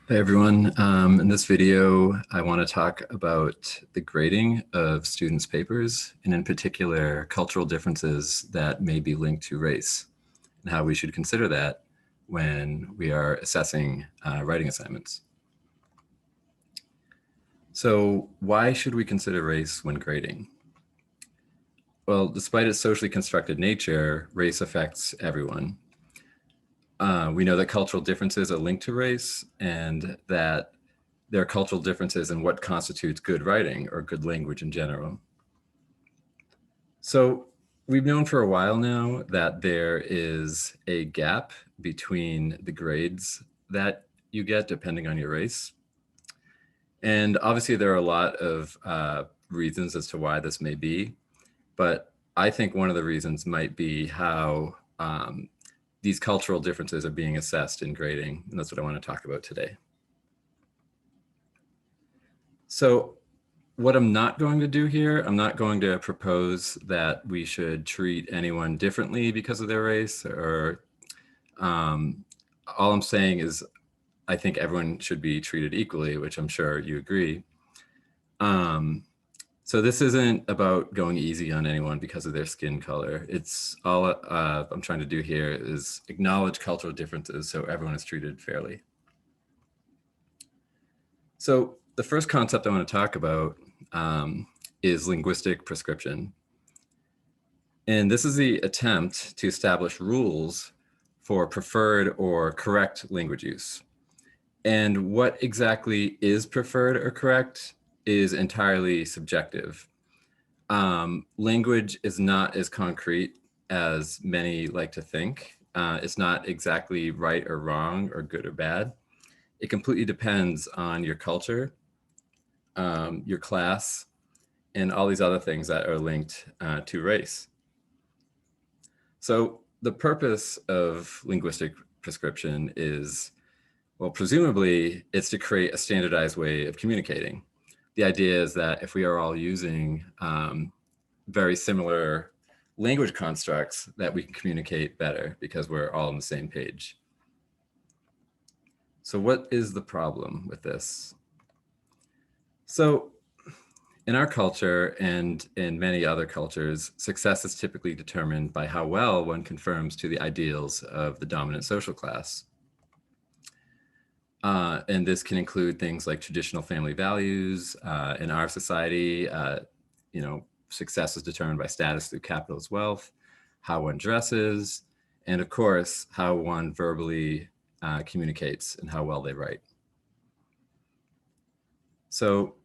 Hey everyone, in this video I want to talk about the grading of students' papers and in particular cultural differences that may be linked to race and how we should consider that when we are assessing writing assignments. So why should we consider race when grading? Well, despite its socially constructed nature, race affects everyone. We know that cultural differences are linked to race and that there are cultural differences in what constitutes good writing or good language in general. So we've known for a while now that there is a gap between the grades that you get depending on your race. And obviously there are a lot of reasons as to why this may be, but I think one of the reasons might be how these cultural differences are being assessed in grading, and that's what I want to talk about today. So what I'm not going to do here, I'm not going to propose that we should treat anyone differently because of their race, or all I'm saying is I think everyone should be treated equally, which I'm sure you agree. So this isn't about going easy on anyone because of their skin color. It's all I'm trying to do here is acknowledge cultural differences so everyone is treated fairly. So the first concept I want to talk about is linguistic prescription. And this is the attempt to establish rules for preferred or correct language use. And what exactly is preferred or correct is entirely subjective. Language is not as concrete as many like to think. It's not exactly right or wrong or good or bad. It completely depends on your culture, your class, and all these other things that are linked to race. So the purpose of linguistic prescription is, well, presumably it's to create a standardized way of communicating. The idea is that if we are all using very similar language constructs, that we can communicate better because we're all on the same page. So what is the problem with this? So in our culture and in many other cultures, success is typically determined by how well one conforms to the ideals of the dominant social class. And this can include things like traditional family values. In our society, success is determined by status through capitalist wealth, how one dresses, and of course, how one verbally communicates and how well they write. So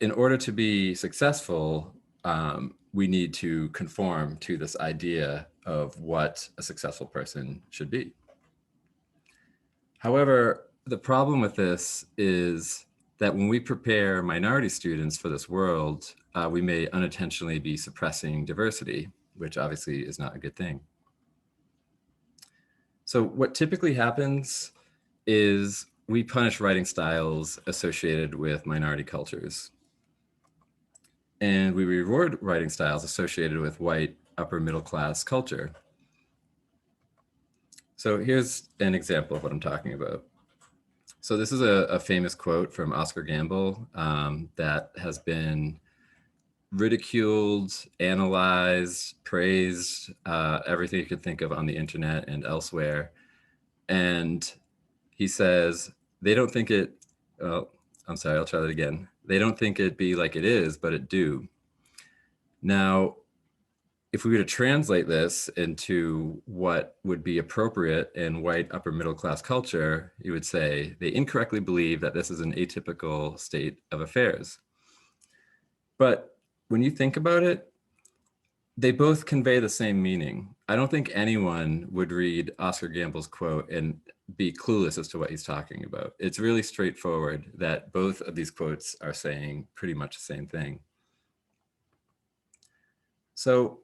in order to be successful, we need to conform to this idea of what a successful person should be. However, the problem with this is that when we prepare minority students for this world, we may unintentionally be suppressing diversity, which obviously is not a good thing. So what typically happens is we punish writing styles associated with minority cultures. And we reward writing styles associated with white upper middle class culture. So here's an example of what I'm talking about. So this is a famous quote from Oscar Gamble that has been ridiculed, analyzed, praised, everything you could think of on the internet and elsewhere. And he says, they don't think it, oh, I'm sorry, I'll try that again. They don't think it be like it is, but it do. Now, if we were to translate this into what would be appropriate in white upper middle class culture, you would say they incorrectly believe that this is an atypical state of affairs. But when you think about it, they both convey the same meaning. I don't think anyone would read Oscar Gamble's quote and be clueless as to what he's talking about. It's really straightforward that both of these quotes are saying pretty much the same thing. So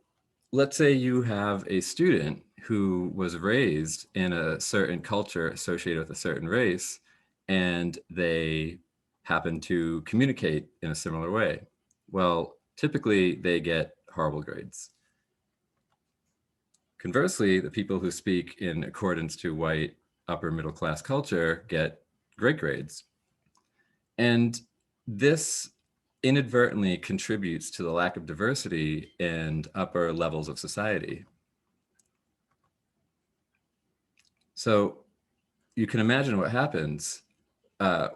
let's say you have a student who was raised in a certain culture associated with a certain race, and they happen to communicate in a similar way. Well, typically they get horrible grades. Conversely, the people who speak in accordance to white upper middle class culture get great grades. And this inadvertently contributes to the lack of diversity in upper levels of society. So you can imagine what happens.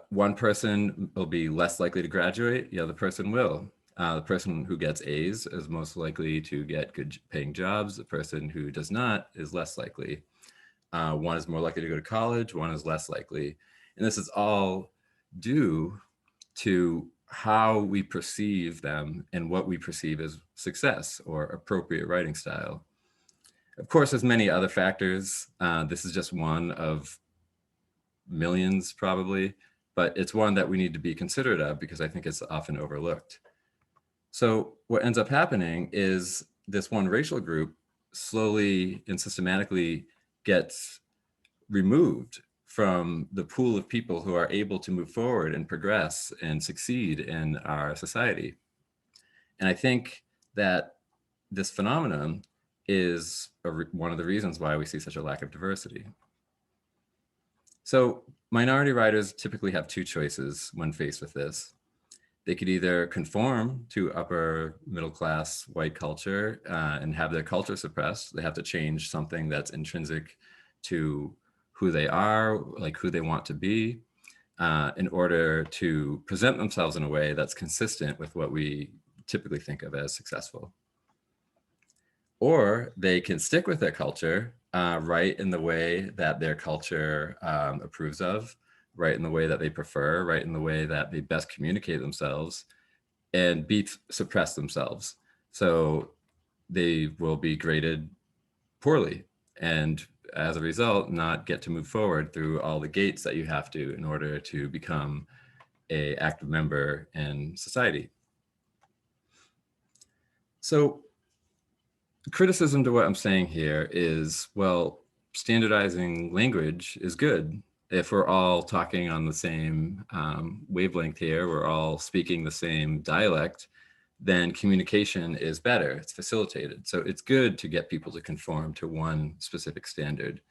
One person will be less likely to graduate, the other person will. The person who gets A's is most likely to get good paying jobs. The person who does not is less likely. One is more likely to go to college, one is less likely. And this is all due to how we perceive them and what we perceive as success or appropriate writing style. Of course, there's many other factors. This is just one of millions probably, but it's one that we need to be considerate of because I think it's often overlooked. So what ends up happening is this one racial group slowly and systematically gets removed from the pool of people who are able to move forward and progress and succeed in our society. And I think that this phenomenon is one of the reasons why we see such a lack of diversity. So minority writers typically have two choices when faced with this. They could either conform to upper middle class white culture and have their culture suppressed. They have to change something that's intrinsic to who they are, like who they want to be, in order to present themselves in a way that's consistent with what we typically think of as successful. Or they can stick with their culture, write in the way that their culture approves of, write in the way that they prefer, write in the way that they best communicate themselves, and suppress themselves. So they will be graded poorly, and as a result, not get to move forward through all the gates that you have to in order to become an active member in society. So criticism to what I'm saying here is, well, standardizing language is good. If we're all talking on the same wavelength here, we're all speaking the same dialect, then communication is better, it's facilitated. So it's good to get people to conform to one specific standard.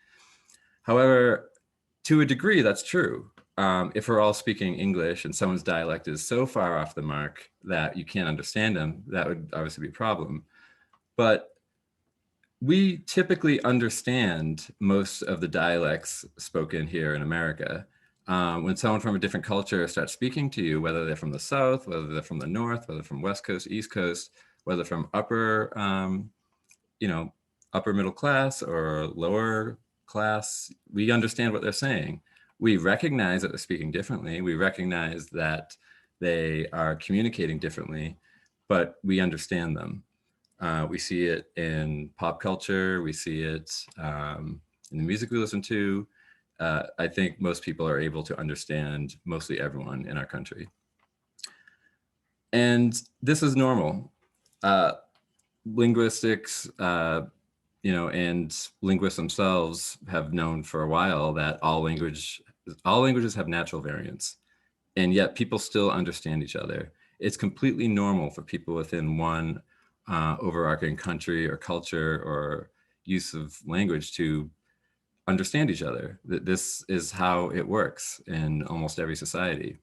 However, to a degree, that's true. If we're all speaking English and someone's dialect is so far off the mark that you can't understand them, that would obviously be a problem. But we typically understand most of the dialects spoken here in America. When someone from a different culture starts speaking to you, whether they're from the South, whether they're from the North, whether from West Coast, East Coast, whether from upper middle class or lower class, we understand what they're saying. We recognize that they're speaking differently. We recognize that they are communicating differently, but we understand them. We see it in pop culture. We see it in the music we listen to. I think most people are able to understand mostly everyone in our country. And this is normal. Linguistics, and linguists themselves have known for a while that all languages have natural variance, and yet people still understand each other. It's completely normal for people within one overarching country or culture or use of language to understand each other. This is how it works in almost every society.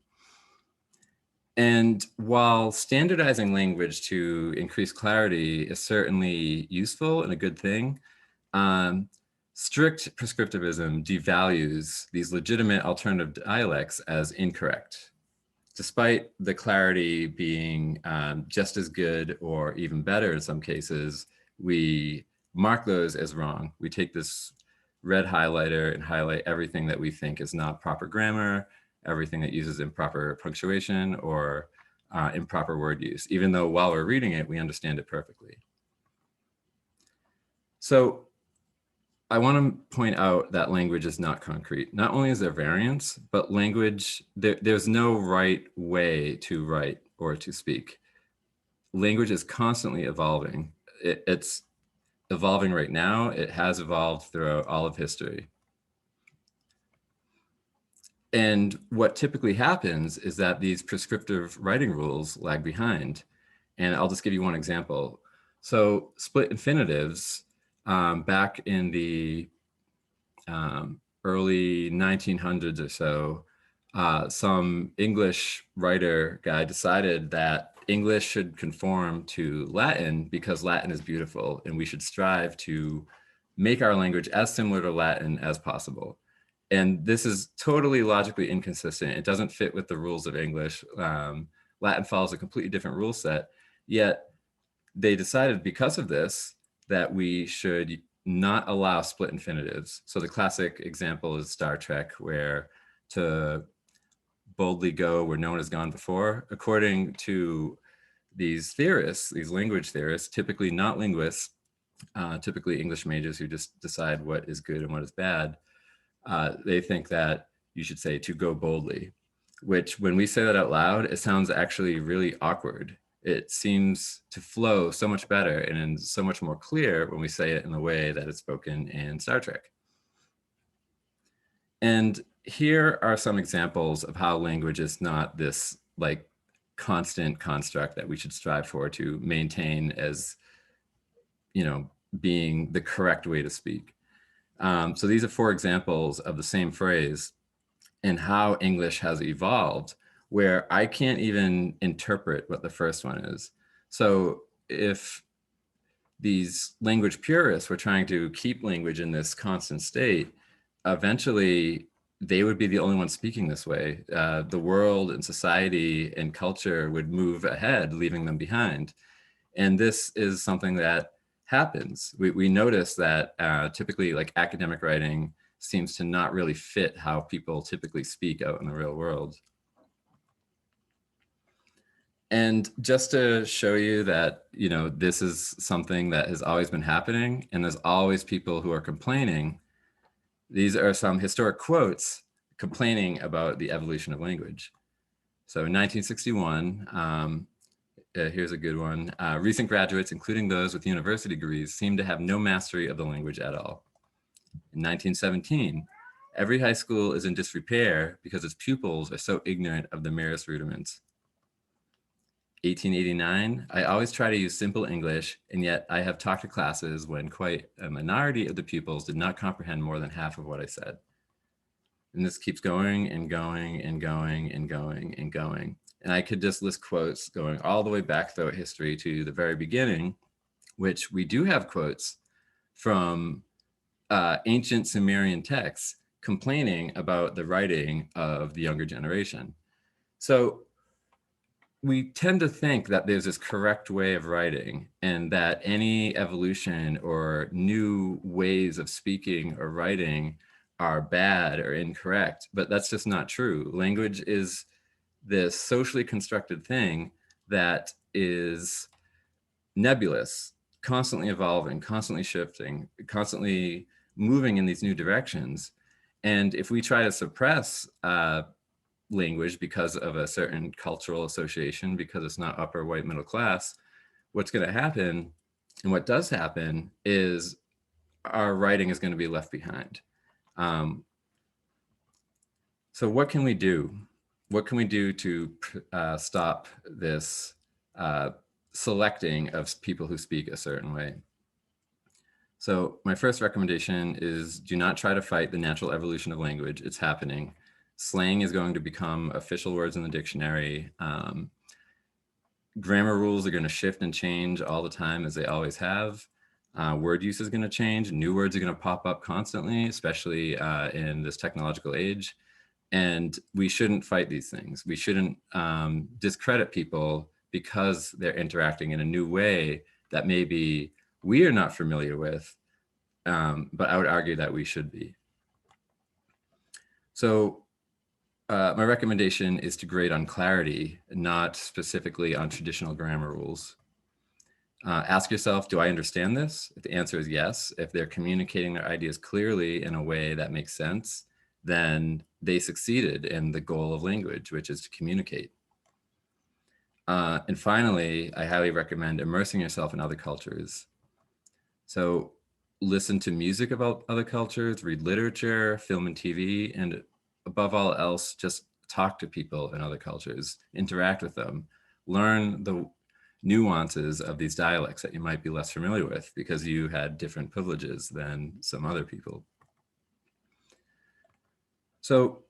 And while standardizing language to increase clarity is certainly useful and a good thing, strict prescriptivism devalues these legitimate alternative dialects as incorrect. Despite the clarity being just as good or even better in some cases, we mark those as wrong. We take this red highlighter and highlight everything that we think is not proper grammar, everything that uses improper punctuation or improper word use, even though while we're reading it, we understand it perfectly. So I want to point out that language is not concrete. Not only is there variance, but language, there's no right way to write or to speak. Language is constantly evolving. It's evolving right now. It has evolved throughout all of history. And what typically happens is that these prescriptive writing rules lag behind. And I'll just give you one example. So split infinitives back in the early 1900s or so some English writer guy decided that English should conform to Latin because Latin is beautiful, and we should strive to make our language as similar to Latin as possible. And this is totally logically inconsistent. It doesn't fit with the rules of English. Latin follows a completely different rule set, yet they decided because of this that we should not allow split infinitives. So the classic example is Star Trek, where to boldly go where no one has gone before, according to these theorists, these language theorists, typically not linguists, typically English majors who just decide what is good and what is bad, they think that you should say to go boldly, which when we say that out loud, it sounds actually really awkward. It seems to flow so much better and is so much more clear when we say it in the way that it's spoken in Star Trek. And here are some examples of how language is not this like constant construct that we should strive for to maintain as, you know, being the correct way to speak. So these are 4 examples of the same phrase and how English has evolved, where I can't even interpret what the first one is. So if these language purists were trying to keep language in this constant state, eventually they would be the only ones speaking this way. The world and society and culture would move ahead, leaving them behind. And this is something that happens. We notice that typically like academic writing seems to not really fit how people typically speak out in the real world. And just to show you that, you know, this is something that has always been happening and there's always people who are complaining, these are some historic quotes complaining about the evolution of language. So in 1961, here's a good one. Recent graduates, including those with university degrees, seem to have no mastery of the language at all. In 1917, every high school is in disrepair because its pupils are so ignorant of the merest rudiments. 1889, I always try to use simple English, and yet I have talked to classes when quite a minority of the pupils did not comprehend more than half of what I said. And this keeps going and going and going and going and going. And I could just list quotes going all the way back throughout history to the very beginning, which we do have quotes from ancient Sumerian texts complaining about the writing of the younger generation. So we tend to think that there's this correct way of writing and that any evolution or new ways of speaking or writing are bad or incorrect, but that's just not true. Language is this socially constructed thing that is nebulous, constantly evolving, constantly shifting, constantly moving in these new directions. And if we try to suppress language because of a certain cultural association, because it's not upper white middle class, what's going to happen, and what does happen, is our writing is going to be left behind. So what can we do? What can we do to stop this selecting of people who speak a certain way? So my first recommendation is do not try to fight the natural evolution of language. It's happening. Slang is going to become official words in the dictionary. Grammar rules are going to shift and change all the time, as they always have. Word use is going to change. New words are going to pop up constantly, especially in this technological age. And we shouldn't fight these things. We shouldn't discredit people because they're interacting in a new way that maybe we are not familiar with, but I would argue that we should be. So my recommendation is to grade on clarity, not specifically on traditional grammar rules. Ask yourself, do I understand this? If the answer is yes, if they're communicating their ideas clearly in a way that makes sense, then they succeeded in the goal of language, which is to communicate. And finally, I highly recommend immersing yourself in other cultures. So listen to music about other cultures, read literature, film and TV, and above all else, just talk to people in other cultures, interact with them, learn the nuances of these dialects that you might be less familiar with because you had different privileges than some other people. So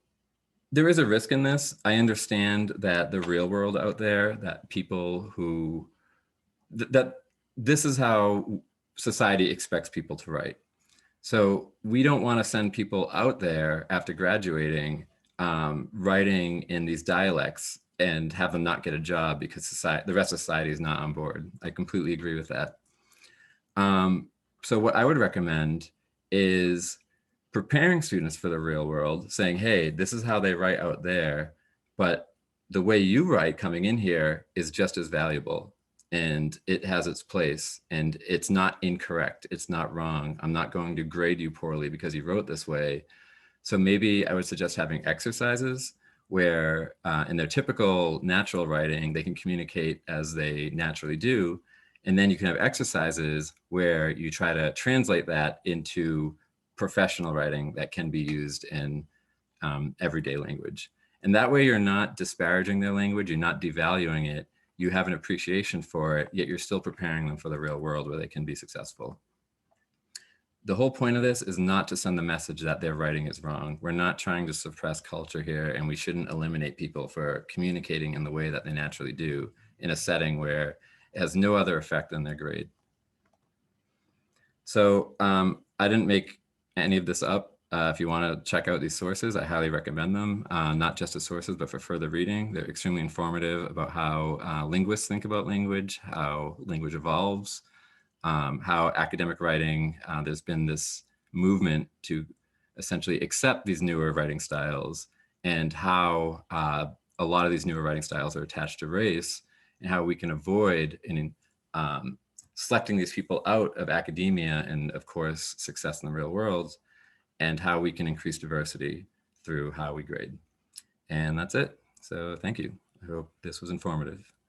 There is a risk in this. I understand that the real world out there, that people who, that this is how society expects people to write. So we don't want to send people out there after graduating, writing in these dialects and have them not get a job because society, the rest of society is not on board. I completely agree with that. So what I would recommend is preparing students for the real world, saying, hey, this is how they write out there, but the way you write coming in here is just as valuable, and it has its place, and it's not incorrect. It's not wrong. I'm not going to grade you poorly because you wrote this way. So maybe I would suggest having exercises where in their typical natural writing, they can communicate as they naturally do. And then you can have exercises where you try to translate that into professional writing that can be used in everyday language. And that way you're not disparaging their language, you're not devaluing it, you have an appreciation for it, yet you're still preparing them for the real world where they can be successful. The whole point of this is not to send the message that their writing is wrong. We're not trying to suppress culture here, and we shouldn't eliminate people for communicating in the way that they naturally do in a setting where it has no other effect than their grade. So I didn't make any of this up. If you want to check out these sources, I highly recommend them, not just as sources, but for further reading. They're extremely informative about how linguists think about language, how language evolves, how academic writing, there's been this movement to essentially accept these newer writing styles, and how a lot of these newer writing styles are attached to race, and how we can avoid selecting these people out of academia and, of course, success in the real world, and how we can increase diversity through how we grade. And that's it. So thank you. I hope this was informative.